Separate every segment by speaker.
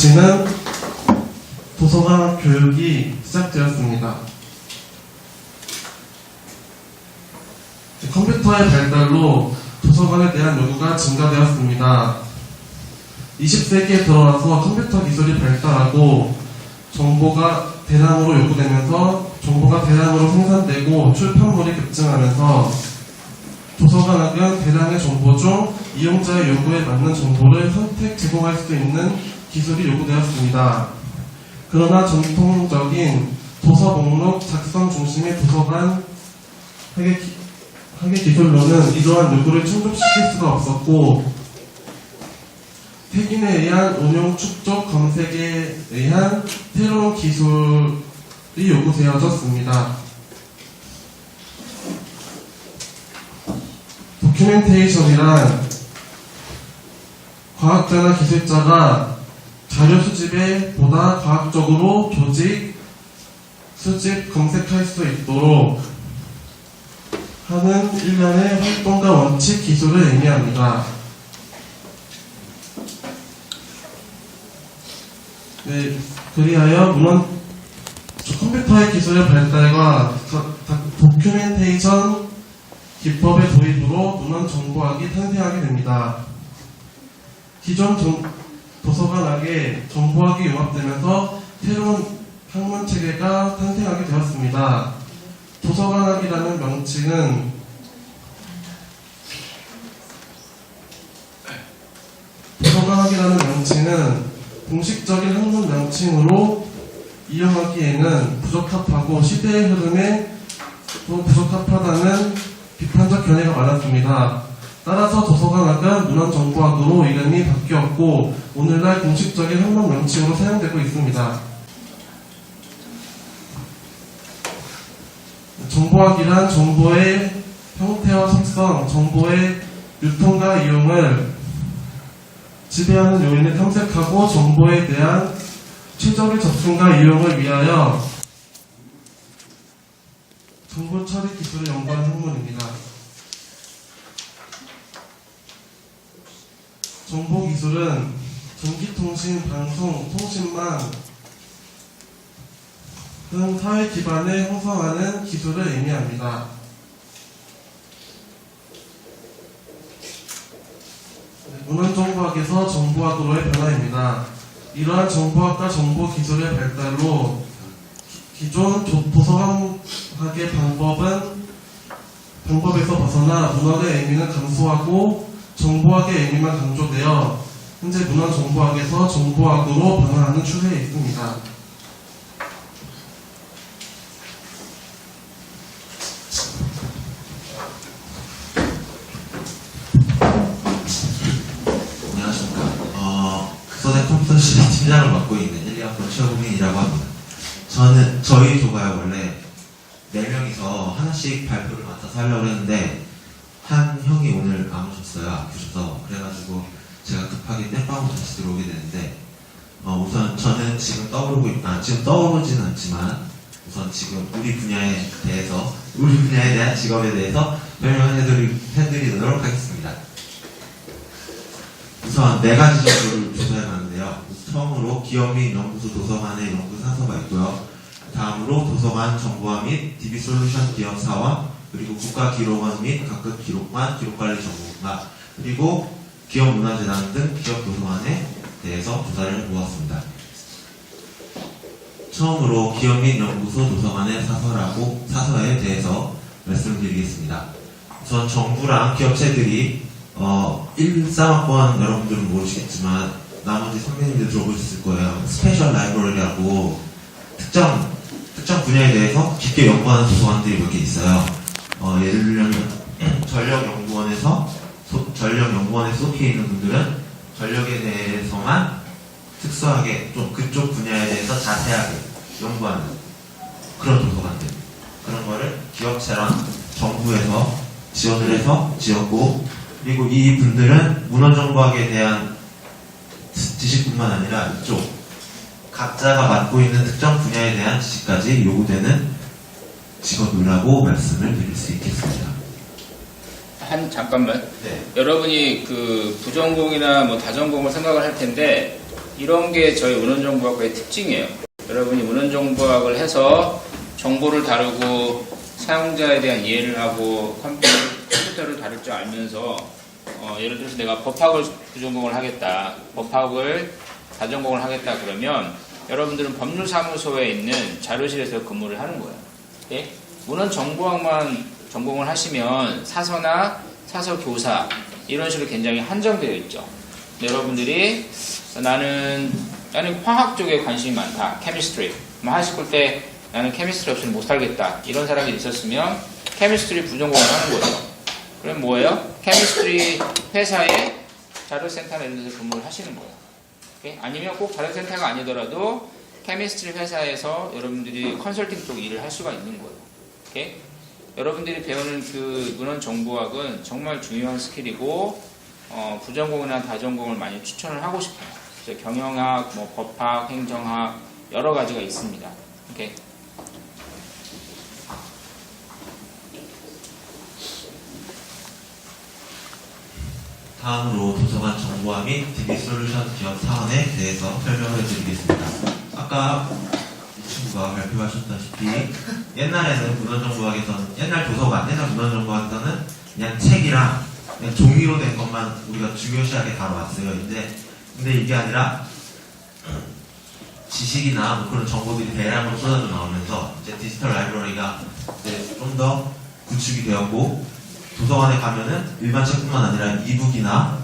Speaker 1: 당시는 도서관 교육이 시작되었습니다. 컴퓨터의 발달로 도서관에 대한 요구가 증가되었습니다. 20세기에 들어와서 컴퓨터 기술이 발달하고 정보가 대량으로 요구되면서 정보가 대량으로 생산되고 출판물이 급증하면서 도서관학은 대량의 정보 중 이용자의 요구에 맞는 정보를 선택 제공할 수 있는 기술이 요구되었습니다. 그러나 전통적인 도서 목록 작성 중심의 도서관 학예 기술로는 이러한 요구를 충족시킬 수가 없었고 택인에 의한 운용 축적 검색에 의한 새로운 기술이 요구되어졌습니다. 도큐멘테이션이란 과학자나 기술자가 자료 수집에 보다 과학적으로 조직, 수집, 검색할 수 있도록 하는 일련의 활동과 원칙, 기술을 의미합니다. 네, 그리하여 컴퓨터의 기술의 발달과 도큐멘테이션 기법의 도입으로 문헌 정보학이 탄생하게 됩니다. 기존 도서관학에 정보학이 융합되면서 새로운 학문 체계가 탄생하게 되었습니다. 도서관학이라는 명칭은 공식적인 학문 명칭으로 이용하기에는 부적합하고 시대의 흐름에 또 부적합하다는 비판적 견해가 많았습니다. 따라서 도서관학은 문헌정보학으로 이름이 바뀌었고 오늘날 공식적인 학문 명칭으로 사용되고 있습니다. 정보학이란 정보의 형태와 속성, 정보의 유통과 이용을 지배하는 요인을 탐색하고 정보에 대한 최적의 접근과 이용을 위하여 정보 처리 기술을 연구하는 학문입니다. 정보기술은 전기통신, 방송, 통신망 등 사회 기반을 형성하는 기술을 의미합니다. 문헌정보학에서 정보학으로의 변화입니다. 이러한 정보학과 정보기술의 발달로 기존 도서관학의 방법에서 벗어나 문헌의 의미는 감소하고 정보학의 의미만 강조되어 현재 문헌정보학에서 정보학으로 변화하는 추세에 있습니다.
Speaker 2: 극소대 컴퓨터 시대 팀장을 맡고 있는 1, 2학번 최호민이라고 합니다. 저희 조가요, 원래 4명이서 하나씩 발표를 맡아서 하려고 했는데, 한 형이 오늘 안 오셨어요. 아프셔서. 그래가지고 제가 급하게 땜빵으로 다시 들어오게 되는데, 우선 저는 지금 떠오르지는 않지만, 우선 지금 우리 분야에 대한 직업에 대해서 설명을 해드리도록 하겠습니다. 우선 4가지 정도를 조사해봤는데요. 처음으로 기업 및 연구소 도서관의 연구 사서가 있고요. 다음으로 도서관 정보화 및 DB솔루션 기업 사원, 그리고 국가기록원 및 각급 기록관, 기록관리 전문가, 그리고 기업문화재단 등 기업 도서관에 대해서 조사를 해보았습니다. 처음으로 기업 및 연구소 도서관의 사서에 대해서 말씀드리겠습니다. 우선 정부랑 기업체들이 1, 3학번 여러분들은 모르시겠지만 나머지 선배님들 들어보셨을 거예요. 스페셜 라이브러리라고 특정 분야에 대해서 깊게 연구하는 도서관들이 몇 개 있어요. 예를 들면 전력연구원에 속해 있는 분들은 전력에 대해서만 특수하게 좀 그쪽 분야에 대해서 자세하게 연구하는 그런 도서관들, 그런 거를 기업체랑 정부에서 지원을 해서 지었고, 그리고 이 분들은 문헌정보학에 대한 지식뿐만 아니라 이쪽 각자가 맡고 있는 특정 분야에 대한 지식까지 요구되는 직업이라고 말씀을 드릴 수 있겠습니다.
Speaker 3: 잠깐만.
Speaker 2: 네.
Speaker 3: 여러분이 그 부전공이나 뭐 다전공을 생각을 할 텐데 이런 게 저희 문헌정보학과의 특징이에요. 여러분이 문헌정보학을 해서 정보를 다루고 사용자에 대한 이해를 하고 컴퓨터를 다룰 줄 알면서 예를 들어서 내가 법학을 부전공을 하겠다, 법학을 다전공을 하겠다 그러면 여러분들은 법률사무소에 있는 자료실에서 근무를 하는 거예요. 예? 문헌정보학만 전공을 하시면 사서나 사서교사 이런 식으로 굉장히 한정되어 있죠. 여러분들이 나는 화학 쪽에 관심이 많다. 케미스트리. 하실 때 나는 케미스트리 없이는 못 살겠다. 이런 사람이 있었으면 케미스트리 부전공을 하는 거죠. 그럼 뭐예요? 케미스트리 회사의 자료센터나 이런 데서 근무를 하시는 거예요. 오케이? 아니면 꼭 자료센터가 아니더라도 케미스트리 회사에서 여러분들이 컨설팅 쪽 일을 할 수가 있는 거예요. 오케이? 여러분들이 배우는 그 문헌정보학은 정말 중요한 스킬이고 부전공이나 다전공을 많이 추천을 하고 싶어요. 그래서 경영학, 법학, 행정학 여러 가지가 있습니다. 오케이.
Speaker 2: 다음으로 도서관 정보화 및 DB 솔루션 기업 사원에 대해서 설명을 드리겠습니다. 아까 이 친구가 발표하셨다시피 옛날에는 문헌정보학에서는 옛날 문헌정보학에서는 그냥 책이랑 그냥 종이로 된 것만 우리가 중요시하게 다뤄왔어요. 근데 이게 아니라 지식이나 뭐 그런 정보들이 대량으로 쏟아져 나오면서 이제 디지털 라이브러리가 이제 좀 더 구축이 되었고 도서관에 가면은 일반 책뿐만 아니라 이북이나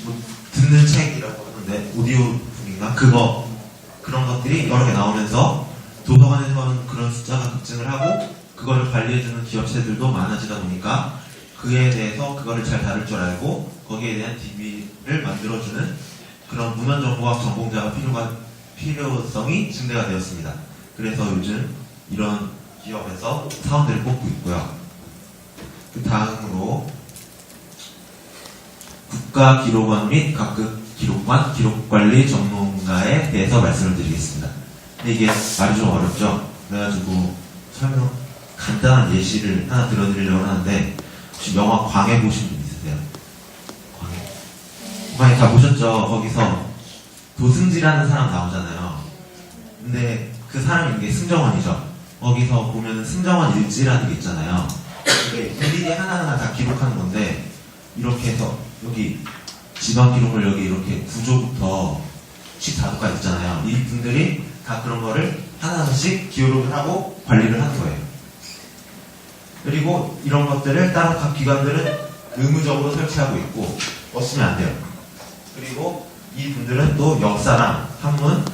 Speaker 2: 뭐 듣는 책이라고 하는데 오디오북인가 그런 것들이 여러 개 나오면서 도서관에서는 그런 숫자가 급증을 하고 그거를 관리해주는 기업체들도 많아지다 보니까 그에 대해서 그거를 잘 다룰 줄 알고 거기에 대한 DB를 만들어주는 그런 문헌정보학 전공자가 필요성이 증대가 되었습니다. 그래서 요즘 이런 기업에서 사원들을 뽑고 있고요. 그 다음으로 국가기록원 및 각급 기록관, 기록관리 전문가에 대해서 말씀을 드리겠습니다. 근데 이게 말이 좀 어렵죠? 그래가지고 간단한 예시를 하나 들어드리려고 하는데 혹시 영화 광해 보신 분 있으세요? 광해 다 보셨죠? 거기서 도승지라는 사람 나오잖아요. 근데 그 사람이 이게 승정원이죠. 거기서 보면 승정원 일지라는 게 있잖아요. 이게 일일이 하나하나 다 기록하는 건데 이렇게 해서 여기 지방 기록을 여기 이렇게 구조부터 14도까지 있잖아요. 이 분들이 다 그런 거를 하나하나씩 기록을 하고 관리를 하는 거예요. 그리고 이런 것들을 다른 각 기관들은 의무적으로 설치하고 있고 없으면 안 돼요. 그리고 이 분들은 또 역사랑 한문,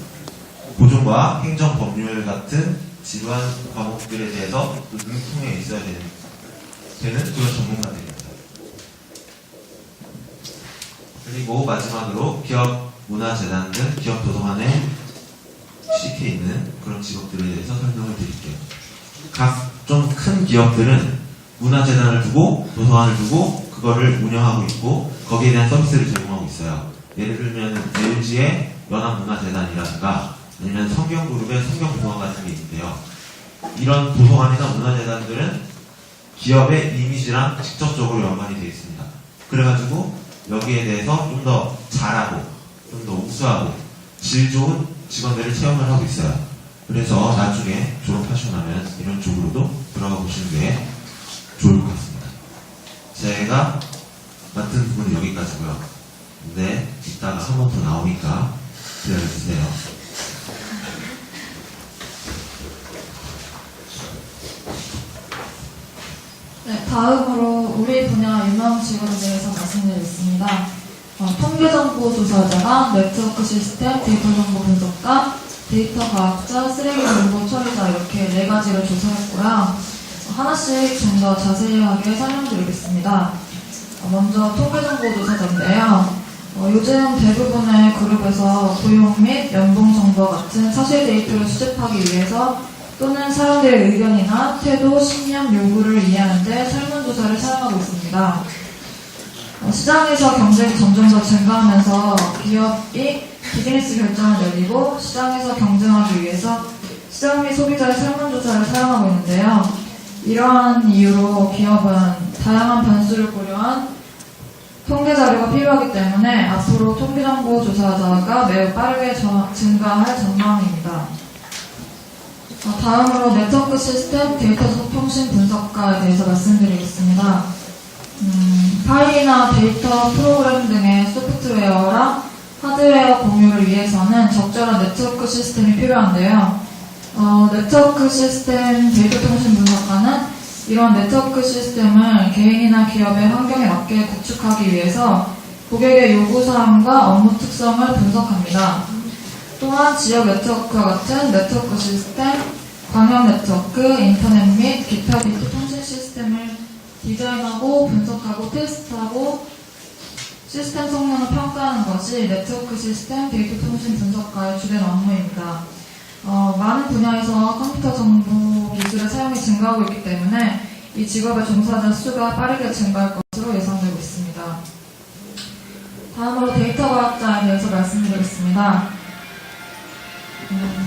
Speaker 2: 고전과학, 행정, 법률 같은 지루한 과목들에 대해서 또 능통해 있어야 되는 그런 전문가들입니다. 그리고 마지막으로 기업 문화재단 등 기업 도서관에 시켜 있는 그런 직업들에 대해서 설명을 드릴게요. 각 좀 큰 기업들은 문화재단을 두고 도서관을 두고 그거를 운영하고 있고 거기에 대한 서비스를 제공하고 있어요. 예를 들면 LG의 연합문화재단이라든가 아니면 성경그룹의 성경도서관 같은 게 있는데요. 이런 도서관이나 문화재단들은 기업의 이미지랑 직접적으로 연관이 되어 있습니다. 그래가지고 여기에 대해서 좀 더 잘하고 좀 더 우수하고 질 좋은 직원들을 채용을 하고 있어요. 그래서 나중에 졸업하시고 나면 이런 쪽으로도 들어가 보시는 게 좋을 것 같습니다. 제가 맡은 부분은 여기까지고요. 근데 이따가 한 번 더 나오니까 기다려주세요.
Speaker 4: 네, 다음으로 우리 분야 유명 직원에 대해서 말씀드리겠습니다. 통계정보조사자가, 네트워크 시스템, 데이터정보 분석가, 데이터 과학자, 쓰레기 정보 처리자 이렇게 4가지를 조사했고요. 하나씩 좀 더 자세하게 설명드리겠습니다. 먼저 통계정보조사자인데요. 요즘 대부분의 그룹에서 고용 및 연봉 정보와 같은 사실 데이터를 수집하기 위해서 또는 사람들의 의견이나 태도, 신념, 요구를 이해하는 데 설문조사를 사용하고 있습니다. 시장에서 경쟁이 점점 더 증가하면서 기업이 비즈니스 결정을 내리고 시장에서 경쟁하기 위해서 시장 및 소비자의 설문조사를 사용하고 있는데요. 이러한 이유로 기업은 다양한 변수를 고려한 통계 자료가 필요하기 때문에 앞으로 통계 정보 조사자가 매우 빠르게 증가할 전망입니다. 다음으로 네트워크 시스템 데이터 통신 분석가에 대해서 말씀드리겠습니다. 파일이나 데이터 프로그램 등의 소프트웨어랑 하드웨어 공유를 위해서는 적절한 네트워크 시스템이 필요한데요. 네트워크 시스템 데이터 통신 분석가는 이런 네트워크 시스템을 개인이나 기업의 환경에 맞게 구축하기 위해서 고객의 요구사항과 업무 특성을 분석합니다. 또한 지역 네트워크와 같은 네트워크 시스템, 광역 네트워크, 인터넷 및 기타 데이터 통신 시스템을 디자인하고 분석하고 테스트하고 시스템 성능을 평가하는 것이 네트워크 시스템 데이터 통신 분석가의 주된 업무입니다. 많은 분야에서 컴퓨터 정보 기술의 사용이 증가하고 있기 때문에 이 직업의 종사자 수가 빠르게 증가할 것으로 예상되고 있습니다. 다음으로 데이터 과학자에 대해서 말씀드리겠습니다.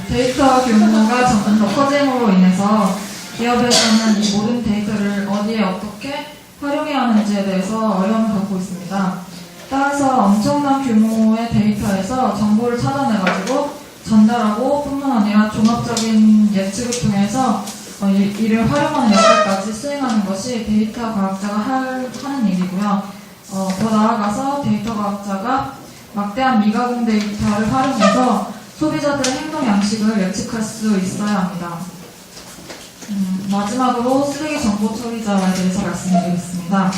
Speaker 4: 데이터 규모가 점점 더 커짐으로 인해서 기업에서는 이 모든 데이터를 어디에 어떻게 활용해야 하는지에 대해서 어려움을 갖고 있습니다. 따라서 엄청난 규모의 데이터에서 정보를 찾아내가지고 전달하고 뿐만 아니라 종합적인 예측을 통해서 이를 활용하는 역할까지 수행하는 것이 데이터 과학자가 하는 일이고요. 더 나아가서 데이터 과학자가 막대한 미가공 데이터를 활용해서 소비자들의 행동 양식을 예측할 수 있어야 합니다. 마지막으로 쓰레기 정보 처리자에 대해서 말씀드리겠습니다.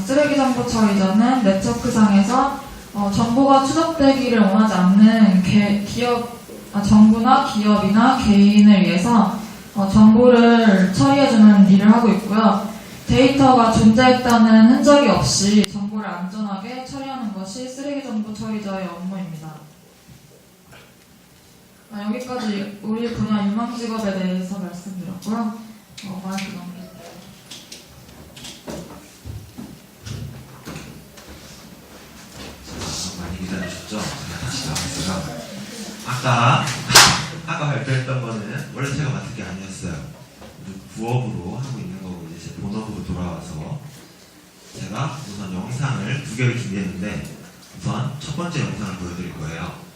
Speaker 4: 쓰레기 정보 처리자는 네트워크상에서 정보가 추적되기를 원하지 않는 정부나 기업이나 개인을 위해서 정보를 처리해주는 일을 하고 있고요. 데이터가 존재했다는 흔적이 없이 정보를 안전하게 처리하는 것이 쓰레기 정보 처리자의 업무입니다. 여기까지 우리 분야 유망 직업에 대해서 말씀드렸고요. 마이크 넘겨주세요.
Speaker 2: 많이 기다리셨죠? 제가 다시 나왔어요. 아까 발표했던 거는 원래 제가 맡은 게 아니었어요. 부업으로 하고 있는 거고 이제 제 본업으로 돌아와서 제가 우선 영상을 2개를 준비했는데 우선 첫 번째 영상을 보여드릴 거예요.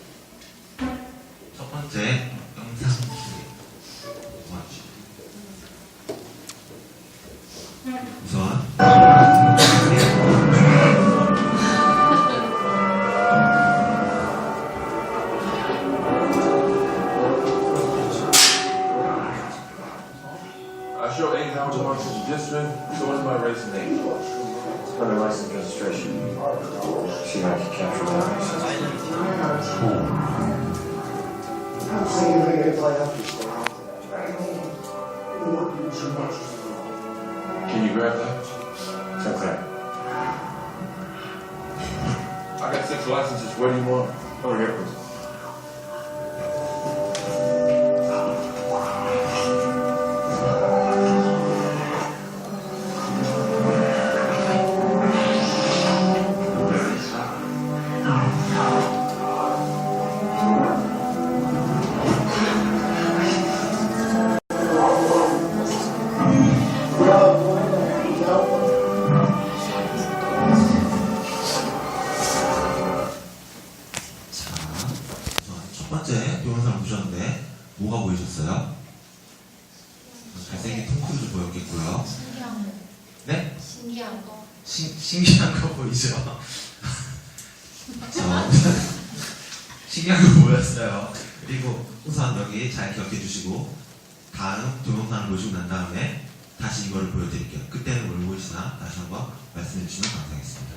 Speaker 2: 첫 번째 영상 우선
Speaker 5: I show 8 how to march in the district, so what is my race name?
Speaker 6: Under license registration. See if I can capture that.
Speaker 5: Can you grab that?
Speaker 6: It's okay.
Speaker 5: I got 6 licenses, where do you want?
Speaker 6: Over here, please.
Speaker 2: 첫 번째 동영상을 보셨는데 뭐가 보이셨어요? 잘생긴 톰 크루즈 보였겠고요.
Speaker 7: 신기한 거.
Speaker 2: 네?
Speaker 7: 신기한 거.
Speaker 2: 신기한 거 보이죠? 신기한 거 보였어요. 그리고 우선 여기 잘 기억해 주시고 다음 동영상을 보시고 난 다음에 다시 이거를 보여드릴게요. 그때는 뭘 보이시나 다시 한번 말씀해 주시면 감사하겠습니다.